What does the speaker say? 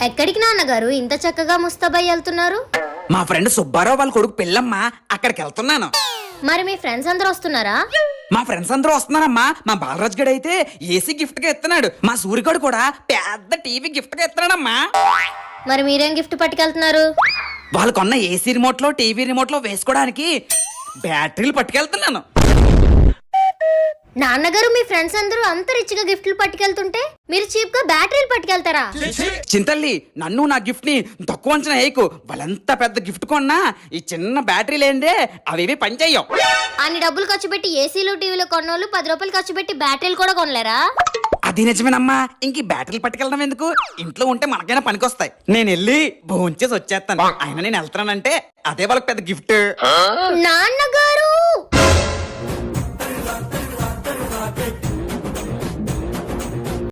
ఎక్కడికి నాన్నగారు ఇంత చక్కగా ముస్తాబాయి వెళ్తున్నారు? మా ఫ్రెండ్ సుబ్బారావు వాళ్ళ కొడుకు పెళ్ళమ్మా, అక్కడికి వెళ్తున్నాను. మరి మీ ఫ్రెండ్స్ అందరూ వస్తున్నారా? మా ఫ్రెండ్స్ అందరూ వస్తున్నారమ్మా. మా బాలరాజ్ గడు అయితే ఏసీ గిఫ్ట్ గా ఇస్తున్నాడు. మా సూర్యగడు కూడా పెద్ద టీవీ గిఫ్ట్ గా ఇస్తున్నాడమ్మా. మరి మీరేం గిఫ్ట్ పట్టుకెళ్తున్నారు? వాళ్ళు కొన్న ఏసీ రిమోట్ లో టీవీ రిమోట్ లో వేసుకోవడానికి బ్యాటరీలు పట్టుకెళ్తున్నాను. నాన్నగారు మీ ఫ్రెండ్స్ అందరూ అంత రిచ్ గా గిఫ్ట్లు పట్టుకెళ్తుంటే మీరు చీప్ గా బ్యాటరీలు పట్టుకెళ్తారా? చింతల్లి, నన్ను నా గిఫ్ట్ ని తక్కువ అంచనా వేయకు. వాళ్ళంత పెద్ద గిఫ్ట్ కొన్నా ఈ చిన్న బ్యాటరీ లేదే అవేవి పనిచేయవు. అన్ని డబ్బులు ఖర్చు పెట్టి ఏసీలు టీవీలు కొన్నోళ్ళు 10 రూపాయలు ఖర్చు పెట్టి బ్యాటరీలు కూడా కొనలేరా? అది నిజమేనమ్మా. ఇంక ఈ బ్యాటరీలు పట్టుకెళ్ళడం ఎందుకు? ఇంట్లో ఉంటే మనకైనా పనికొస్తాయి. నేను వెళ్ళి భోంచేసి వచ్చేస్తాను. ఆయన నేను వెళ్తానంటే అదే వాళ్ళకి పెద్ద గిఫ్ట్. నాన్నగారు